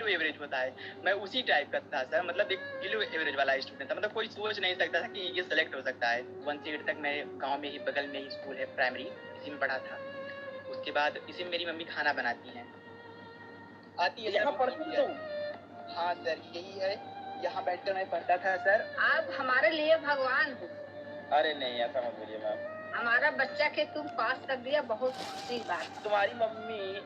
Below average होता है, मैं उसी टाइप का था सर। मतलब एक बिलो एवरेज वाला स्टूडेंट था। मतलब कोई सोच नहीं सकता था कि ये सेलेक्ट हो सकता है। 1 से 8 तक मैं गांव में ही, बगल में ही स्कूल है प्राइमरी, इसी में पढ़ा था। उसके बाद इसी में मेरी मम्मी खाना बनाती हैं। आती है यहाँ सर, पढ़ती हो? हाँ सर, यही है, यहाँ बैठकर मैं पढ़ता था सर। आप हमारे लिए भगवान हो। अरे नहीं, ऐसा मत बोलिए मैम। हमारा बच्चा के तुम पास कर दिया, बहुत खुशी की बात। तुम्हारी मम्मी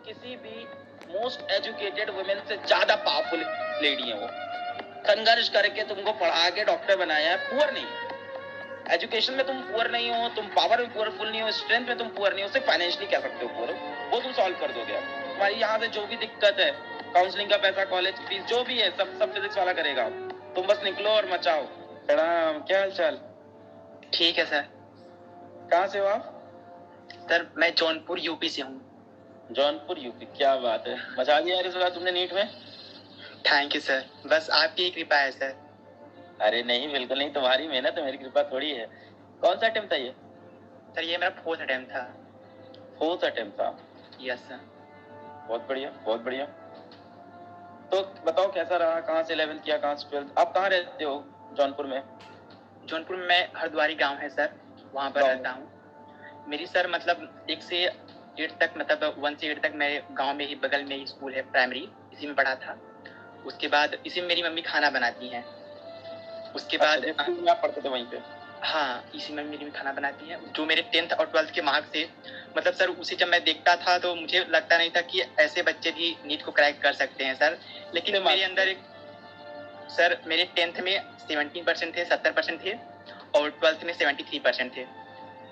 किसी भी मोस्ट एजुकेटेड वुमेन से ज्यादा पावरफुल लेडी है। वो संघर्ष करके तुमको पढ़ा के डॉक्टर बनाया है। पुअर नहीं, एजुकेशन में तुम पुअर नहीं हो, तुम पावर में पुअरफुल नहीं हो, स्ट्रेंथ में तुम पुअर नहीं हो, सिर्फ फाइनेंशियली कह सकते हो पुअर हो। वो तुम सॉल्व कर दोगे। तुम्हारी यहाँ से जो भी दिक्कत है, काउंसलिंग का पैसा, कॉलेज की फीस, जो भी है, सब फिजिक्स वाला करेगा। तुम बस निकलो और मचाओ। प्रणाम, क्या हाल चाल? ठीक है सर। कहाँ से हो आप? सर मैं जौनपुर यूपी से हूँ। जौनपुर यूपी, क्या बात है, मचा दिया यार इस बार तुमने नीट में। थैंक यू सर, बस आपकी ही कृपा है सर। अरे नहीं, बिल्कुल नहीं, तुम्हारी मेहनत है, मेरी कृपा थोड़ी है। कौन सा अटेम्प्ट था ये? सर ये मेरा 4th अटेम्प्ट था। 4th अटेम्प्ट था? Yes sir. बहुत बढ़िया, बहुत बढ़िया। तो बताओ कैसा रहा, कहाँ से 11th किया, कहाँ से 12th? आप कहाँ रहते हो जौनपुर में? जौनपुर में हरद्वारी गांव है सर, वहाँ पर रहता हूँ। मेरी सर मतलब 1 से 8 तक, मतलब 1 से 8 तक मैं गांव में ही, बगल में ही स्कूल है प्राइमरी, इसी में पढ़ा था। उसके बाद इसी में मेरी मम्मी खाना बनाती हैं। उसके बाद आप पढ़ते थे वहीं पे? हाँ, इसी में मेरी खाना बनाती है। जो मेरे 10th और 12th के मार्क्स थे, मतलब सर उसे जब मैं देखता था तो मुझे लगता नहीं था कि ऐसे बच्चे भी नीट को क्रैक कर सकते हैं सर। लेकिन मेरे अंदर एक, सर मेरे 10th में 17% थे, 70% थे, और 12th में 73% थे।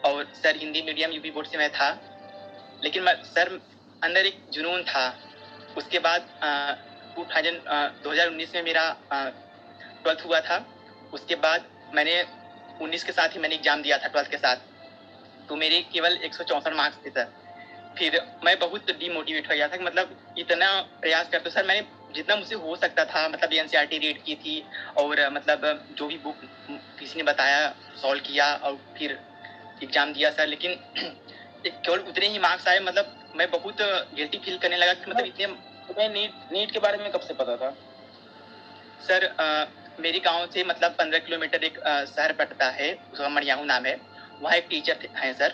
और sir Hindi medium UP board से मैं था, लेकिन सर अंदर एक जुनून था। उसके बाद 2019 में मेरा 12th हुआ था। उसके बाद मैंने 19 के साथ ही मैंने एग्जाम दिया था 12th के साथ, तो मेरे केवल 164 मार्क्स थे सर। फिर मैं बहुत डिमोटिवेट हो गया था कि मतलब इतना प्रयास करते सर, मैंने जितना मुझसे हो सकता था, मतलब एनसीईआरटी रीड की थी, और मतलब जो भी बुक किसी ने बताया सॉल्व किया, और फिर एग्जाम दिया सर। लेकिन केवल उतने ही मार्क्स आए। मतलब मैं बहुत गिल्टी फील करने लगा कि मतलब इतने। तुम्हें नीट के बारे में कब से पता था? सर मेरे गांव से मतलब 15 किलोमीटर एक शहर पड़ता है, उसका मड़ियाहू नाम है। वहाँ एक टीचर हैं सर,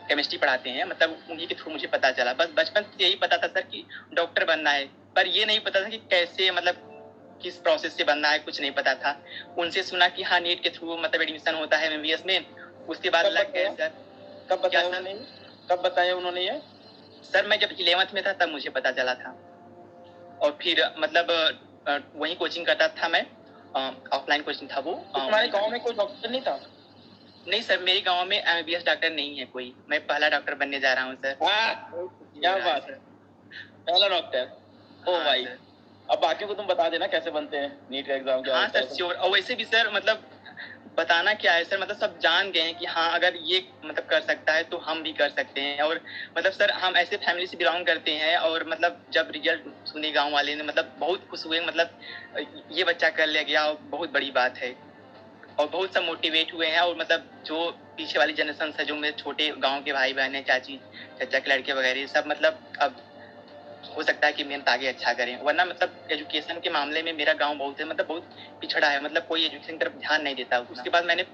केमिस्ट्री पढ़ाते हैं, मतलब उन्हीं के थ्रू मुझे पता चला। बस बचपन से यही पता था सर कि डॉक्टर बनना है, पर ये नहीं पता था कि कैसे, मतलब किस प्रोसेस से बनना है, कुछ नहीं पता था। उनसे सुना कि हाँ नीट के थ्रू मतलब एडमिशन होता है एमबीबीएस में। उसके बाद लग गए सर। कब बताया उन्होंने ये? सर मैं जब 11th में था तब मुझे पता चला था। और फिर मतलब वहीं कोचिंग करता था मैं, ऑफलाइन कोचिंग था वो। तुम्हारे गांव में कोई डॉक्टर नहीं था? नहीं सर, मेरे गांव में एमबीबीएस डॉक्टर नहीं है कोई। मैं पहला डॉक्टर बनने जा रहा हूँ सर। क्या बात है, पहला डॉक्टर? ओ भाई, अब बाकियों को तुम बता देना कैसे बनते हैं नीट का एग्जाम। क्या हाँ सर श्योर। और वैसे भी सर मतलब बताना क्या है सर, मतलब सब जान गए हैं कि हाँ अगर ये मतलब कर सकता है तो हम भी कर सकते हैं। और मतलब सर हम ऐसे फैमिली से बिलोंग करते हैं, और मतलब जब रिजल्ट सुने गांव वाले ने, मतलब बहुत खुश हुए। मतलब ये बच्चा कर ले गया, बहुत बड़ी बात है। और बहुत सब मोटिवेट हुए हैं। और मतलब जो पीछे वाली जनरेशन है, जो मेरे छोटे गांव के भाई बहन है, चाची चाचा के लड़के वगैरह, सब मतलब अब हो सकता है कि मेहनत आगे अच्छा करें। वरना मतलब एजुकेशन के मामले में मेरा गांव बहुत है, मतलब बहुत पिछड़ा है, मतलब कोई एजुकेशन की तरफ ध्यान नहीं देता। उसके बाद मैंने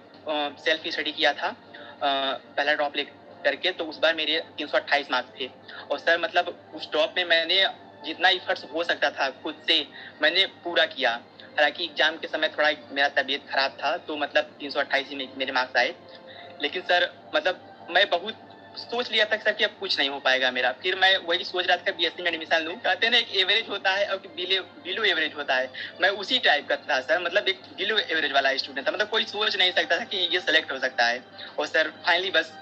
सेल्फ स्टडी किया था पहला ड्रॉप ले करके, तो उस बार मेरे 328 मार्क्स थे। और सर मतलब उस ड्रॉप में मैंने जितना एफर्ट्स हो सकता था खुद से मैंने पूरा किया। हालांकि एग्जाम के समय थोड़ा मेरा तबीयत खराब था, तो मतलब 328 में मेरे मार्क्स आए। लेकिन सर मतलब मैं बहुत सोच लिया था सर कि अब कुछ नहीं हो पाएगा मेरा। फिर मैं वही सोच रहा था कि बीएससी में एडमिशन लूं। कहते हैं ना एक एवरेज होता है और बिलो एवरेज होता है, मैं उसी टाइप का था सर। मतलब एक बिलो एवरेज वाला स्टूडेंट था, मतलब कोई सोच नहीं सकता था कि ये सेलेक्ट हो सकता है। और सर फाइनली बस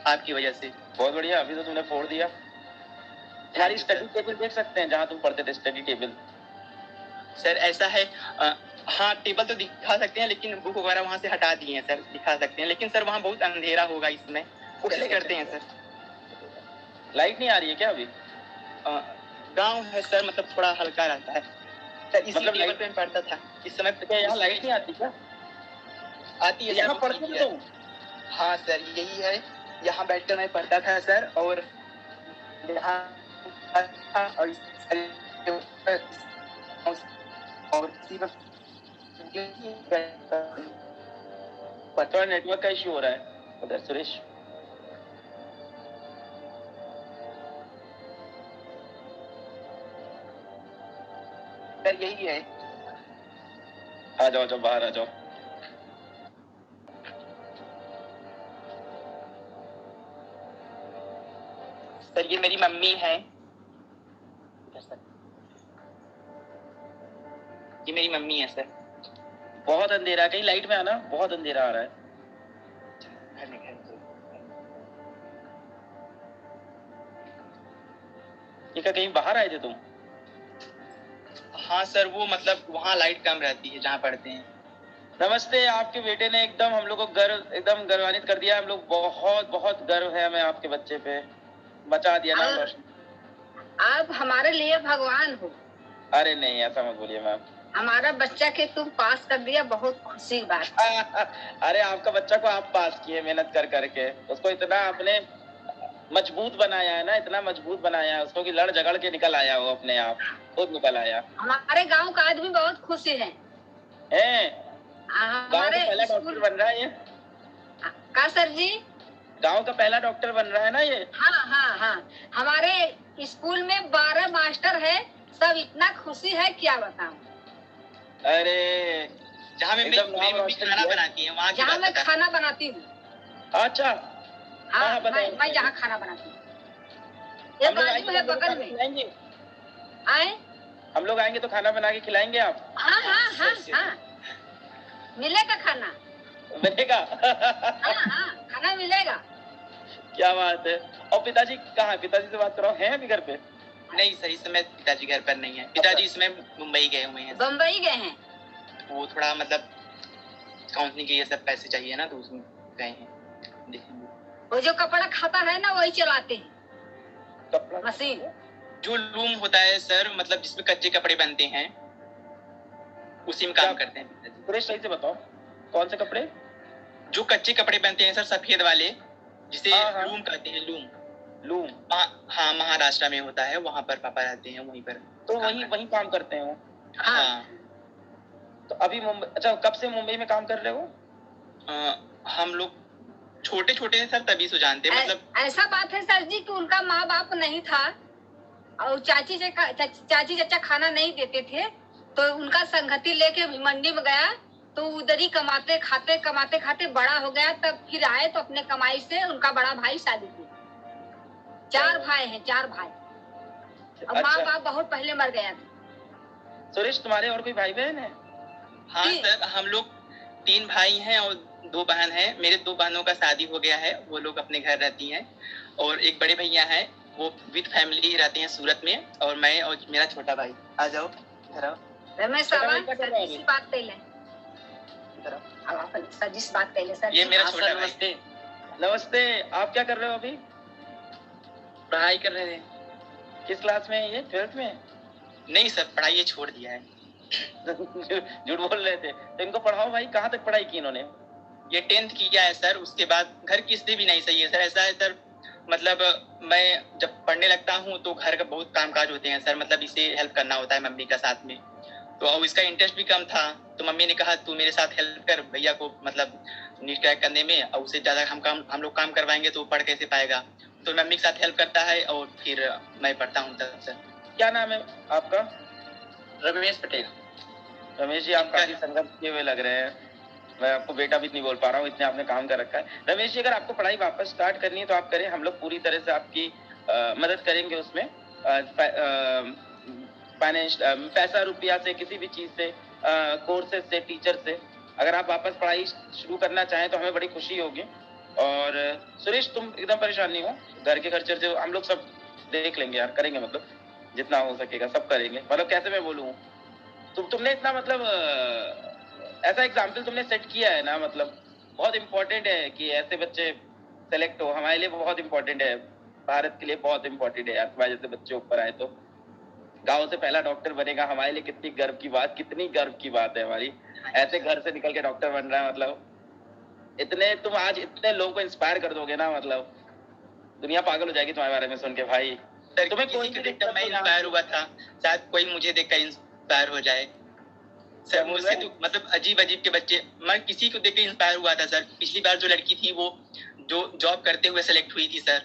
आपकी वजह से। बहुत बढ़िया, अभी तो तुमने फोड़ दिया। तुम्हारी स्टडी टेबल देख सकते हैं जहाँ तुम पढ़ते थे, स्टडी टेबल? सर ऐसा है हाँ टेबल तो दिखा सकते हैं, लेकिन बुक वगैरह वहाँ से हटा दिए हैं सर। दिखा सकते हैं, लेकिन सर वहाँ बहुत अंधेरा होगा इसमें, कोशिश करते हैं सर। लाइट नहीं आ रही है क्या अभी? गांव है सर, मतलब थोड़ा हल्का रहता है सर। इसी मतलब टेबल पे पढ़ता था इस समय। क्या यहाँ लाइट नहीं आती क्या? आती है यहाँ सर, पढ़ते थे तुम? हाँ सर यही है, यहाँ बैठकर मैं पढ़ता था सर। और यहाँ और थोड़ा नेटवर्क का इश्यू हो रहा है उधर सुरेश। सर यही है। आ जाओ, जाओ बाहर आ जाओ। सर ये मेरी मम्मी है, ये मेरी मम्मी है सर। बहुत अंधेरा है, कहीं लाइट में आना, बहुत अंधेरा आ रहा है। ये क्या कहीं बाहर आए थे तुम? हाँ सर, वो मतलब वहाँ लाइट कम रहती है जहाँ पढ़ते हैं। नमस्ते, आपके बेटे ने एकदम हम लोग को गर्व, एकदम गर्वान्वित कर दिया। हम लोग बहुत बहुत गर्व है हमें आपके बच्चे पे, बचा दिया नाम रोशन। आप हमारे लिए भगवान हो। अरे नहीं, ऐसा मत बोलिए मैम। हमारा बच्चा के तुम पास कर दिया, बहुत खुशी की बात। अरे आपका बच्चा को आप पास किए मेहनत कर करके, उसको इतना आपने मजबूत बनाया है ना, इतना मजबूत बनाया है उसको कि लड़ झगड़ के निकल आया वो, अपने आप खुद निकल आया। हमारे गांव का आदमी बहुत खुशी है। गांव का पहला डॉक्टर बन रहा है ये। का सर जी? गांव का पहला डॉक्टर बन रहा है ना ये। हाँ हाँ हाँ, हमारे स्कूल में 12 मास्टर है, सब इतना खुशी है क्या बताऊं। अरे जहाँ मेरी मम्मी खाना बनाती है वहाँ, जहाँ मैं खाना बनाती हूँ। अच्छा हाँ, मैं जहाँ खाना बनाती हूँ, ये बाजू है बगल में। आए हम लोग आएंगे तो खाना बना के खिलाएंगे आप? हाँ हाँ हाँ हाँ, मिलेगा खाना, मिलेगा। हाँ हाँ, खाना मिलेगा। क्या बात है। और पिताजी कहाँ है? पिताजी से बात कराओ, हैं अभी घर पे? नहीं सर, इस समय पिताजी घर पर नहीं है। पिताजी इसमें मुंबई गए हुए हैं। बम्बई गए हैं। वो थोड़ा मतलब काउंसलिंग के लिए सब पैसे चाहिए ना, तो उसमें गए हैं। देखेंगे। वो जो कपड़ा खाता है ना वही चलाते हैं, कपड़ा मशीन। जो लूम होता है सर, मतलब जिसमें कच्चे कपड़े बनते हैं, उसी में काम करते हैं पिताजी। पूरे सही से बताओ, कौन से कपड़े? जो कच्चे कपड़े बनते हैं सर, सफेद वाले, जिसे लूम कहते हैं। लूम लूम हाँ, महाराष्ट्र में होता है, वहाँ पर पापा रहते हैं, वहीं पर तो वहीं काम करते हैं वो। हाँ। तो अभी मुंबई, अच्छा कब से मुंबई में काम कर रहे हो? हम लोग छोटे छोटे हैं सर, तभी से जानते हैं। मतलब ऐसा बात है सर जी कि उनका माँ बाप नहीं था और चाची चाचा खाना नहीं देते थे, तो उनका संगति लेके मंडी में गया, तो उधर ही कमाते खाते बड़ा हो गया। तब फिर आए तो अपने कमाई से उनका बड़ा भाई शादी किया। 4 भाई हैं, 4 भाई। और माँ बाप बहुत पहले मर गया था। सुरेश, तुम्हारे और कोई भाई बहन है? हाँ सर, हम लोग 3 भाई हैं और 2 बहन हैं। मेरे 2 बहनों का शादी हो गया है, वो लोग अपने घर रहती हैं। और एक बड़े भैया हैं, वो विद फैमिली रहते हैं सूरत में। और मैं और मेरा छोटा भाई। आ जाओ इधर आओ। रमेश साहब, सर जी बात कर ले। इधर आओ, आप सर जी बात कर ले। सर ये मेरा छोटा भाई। नमस्ते। नमस्ते, आप क्या कर रहे हो अभी? पढ़ाई कर रहे थे। किस क्लास में है ये? 12th में? नहीं सर, पढ़ाई छोड़ दिया है। झूठ बोल रहे थे। तो इनको पढ़ाओ भाई, कहाँ तक पढ़ाई की इन्होंने? ये 10th किया है सर, उसके बाद घर की स्थिति भी नहीं सही है सर। ऐसा है सर, मतलब मैं जब पढ़ने लगता हूँ तो घर का बहुत कामकाज होते हैं सर, मतलब इसे हेल्प करना होता है मम्मी का साथ में। तो अब इसका इंटरेस्ट भी कम था, तो मम्मी ने कहा तू मेरे साथ हेल्प कर भैया को, मतलब नीट क्रैक करने में। और उससे ज़्यादा हम लोग काम करवाएंगे तो पढ़ कैसे पाएगा। तो मम्मी के साथ हेल्प करता है और फिर मैं पढ़ता हूँ तब सर। क्या नाम है आपका? रमेश पटेल। रमेश जी, आप काफी संघर्ष किए हुए लग रहे हैं। मैं आपको बेटा भी नहीं बोल पा रहा हूँ, इतने आपने काम कर रखा है। रमेश जी, अगर आपको पढ़ाई वापस स्टार्ट करनी है तो आप करें, हम लोग पूरी तरह से आपकी मदद करेंगे उसमें। फाइनेंस, पैसा रुपया से, किसी भी चीज से, कोर्सेज से, टीचर से, अगर आप वापस पढ़ाई शुरू करना चाहें तो हमें बड़ी खुशी होगी। और सुरेश, तुम एकदम परेशान नहीं हो, घर के खर्चे से हम लोग सब देख लेंगे यार, करेंगे, मतलब जितना हो सकेगा सब करेंगे। मतलब कैसे मैं बोलूँ, तुमने इतना मतलब ऐसा एग्जाम्पल तुमने सेट किया है ना, मतलब बहुत इम्पोर्टेंट है कि ऐसे बच्चे सेलेक्ट हो। हमारे लिए बहुत इम्पोर्टेंट है, भारत के लिए बहुत इम्पोर्टेंट है यार, तुम्हारे जैसे बच्चे ऊपर आए तो गांव से पहला डॉक्टर बनेगा, हमारे लिए कितनी गर्व की बात, कितनी गर्व की बात है हमारी। ऐसे घर से निकल के डॉक्टर बन रहा है, मतलब इतने तुम आज इतने लोगों को इंस्पायर कर दोगे ना, मतलब दुनिया पागल हो जाएगी तुम्हारे बारे में सुन के भाई। तुम्हें कोई देख कर मैं इंस्पायर हुआ था, शायद कोई मुझे देखकर इंस्पायर हो जाए। सर मुझसे तो मतलब अजीब अजीब के बच्चे, मैं किसी को देख के इंस्पायर हुआ था सर। पिछली बार जो लड़की थी वो जो जॉब करते हुए सेलेक्ट हुई थी सर,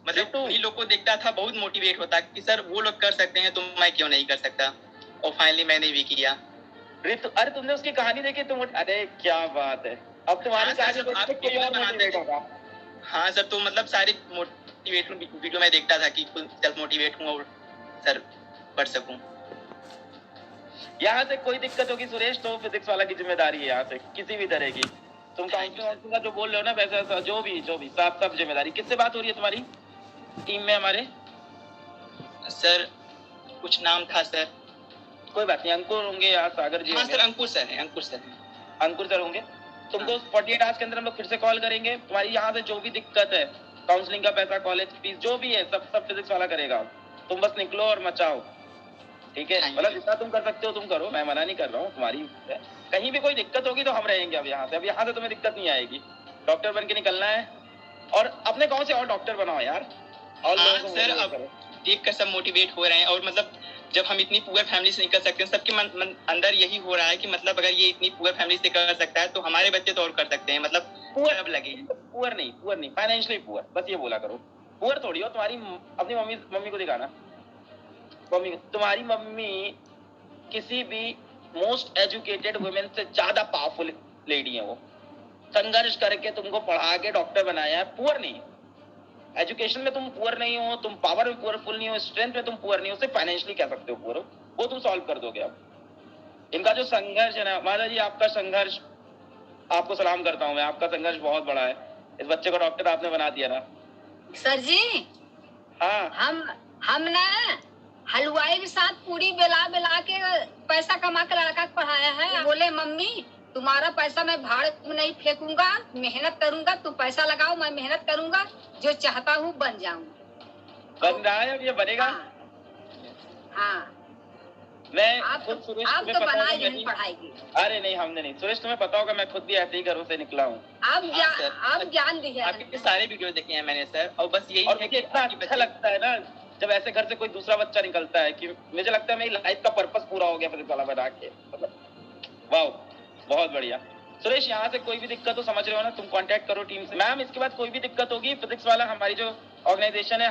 मतलब उन्हीं लोग को देखता था, बहुत मोटिवेट होता कि सर वो लोग कर सकते हैं तो मैं क्यों नहीं कर सकता। और फाइनली मैंने भी किया। अरे तुमने उसकी कहानी देखी तुम? अरे क्या बात है, अब तुम्हारी कहानी देख के कोई और मोटिवेट होगा। हाँ सर, तो मतलब सारे मोटिवेट वीडियो में देखता था कि सेल्फ मोटिवेट हूँ और सर पढ़ सकूं। यहाँ से कोई दिक्कत होगी सुरेश तो फिजिक्स वाला की जिम्मेदारी है, यहाँ से किसी भी तरह की। तुम काउंसलिंग का जो बोल रहे हो ना वैसा जो भी सब जिम्मेदारी। किससे बात हो रही है तुम्हारी टीम में हमारे? सर कुछ नाम था सर। कोई बात नहीं, अंकुर होंगे या सागर जी? हाँ सर, अंकुर सर है, अंकुर सर है। अंकुर सर होंगे। तुमको 48 आवर्स के अंदर हम लोग फिर से कॉल करेंगे। तुम्हारी यहाँ से जो भी दिक्कत है, काउंसलिंग का पैसा, कॉलेज फीस, जो भी है सब फिजिक्स वाला करेगा। तुम बस निकलो और मचाओ, ठीक है? मतलब जितना तुम कर सकते हो तुम करो, मैं मना नहीं कर रहा हूँ, तुम्हारी कहीं भी कोई दिक्कत होगी तो हम रहेंगे। अब यहाँ से तुम्हें दिक्कत नहीं आएगी। डॉक्टर बन के निकलना है और अपने गाँव से और डॉक्टर बनाओ यार। और सर अब देख कर सब मोटिवेट हो रहे हैं, और मतलब जब हम इतनी पुअर फैमिली से निकल सकते हैं, सबके मन अंदर यही हो रहा है कि मतलब अगर ये इतनी पुअर फैमिली से कर सकता है तो हमारे बच्चे तो और कर सकते हैं। मतलब पुअर लगे, पुअर नहीं फाइनेंशियली पुअर, बस ये बोला करो। पुअर थोड़ी हो। तुम्हारी अपनी मम्मी को दिखाना, मम्मी, तुम्हारी मम्मी किसी भी मोस्ट एजुकेटेड वुमेन से ज्यादा पावरफुल लेडी है। वो संघर्ष करके तुमको पढ़ा के डॉक्टर बनाया है। पुअर नहीं, एजुकेशन में तुम पुअर नहीं हो, तुम पावर में पुअरफुल नहीं हो, स्ट्रेंथ में तुम पुअर नहीं हो, सिर्फ फाइनेंशियली कह सकते हो पुअर हो। वो तुम सॉल्व कर दोगे। अब इनका जो संघर्ष है ना माता जी, आपका संघर्ष, आपको सलाम करता हूँ मैं, आपका संघर्ष बहुत बड़ा है। इस बच्चे को डॉक्टर आपने बना दिया ना सर जी। हाँ, हम ना हलवाई के साथ पूरी बेला बेला के पैसा कमा के लड़का पढ़ाया है। बोले मम्मी तुम्हारा पैसा मैं भाड़ में नहीं फेंकूंगा, मेहनत करूंगा, तुम पैसा लगाओ, मैं मेहनत करूंगा, जो चाहता हूँ बन जाऊंगा। बन रहा है, अब ये बनेगा। हाँ। मैं आप खुद सुरेश, आप तुम्हें तो पता बना होगा नहीं पढ़ाएगी। अरे नहीं, हमने नहीं सुरेश, तुम्हें पता होगा मैं खुद भी ऐसे ही घरों से निकला हूँ। आप ज्ञान दिए, आपके सारे वीडियो देखे हैं मैंने सर, और बस यही है कि इतना अच्छा लगता है ना जब ऐसे घर से कोई दूसरा बच्चा निकलता है कि मुझे लगता है मेरी लाइफ का पर्पस पूरा हो गया फिजिक्स वाला बना के। वाह, बहुत बढ़िया। सुरेश, यहाँ से कोई भी दिक्कत हो, समझ रहे हो ना, तुम कांटेक्ट करो टीम से। मैम इसके बाद कोई भी दिक्कत होगी, फिजिक्स वाला हमारी जो ऑर्गेनाइजेशन है,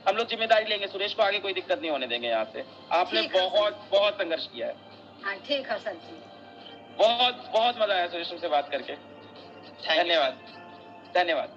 हम लोग जिम्मेदारी लेंगे। सुरेश को आगे कोई दिक्कत नहीं होने देंगे। यहाँ से आपने बहुत संघर्ष किया है। हाँ ठीक है सर जी, बहुत मजा आया सुरेश तुमसे बात करके। धन्यवाद।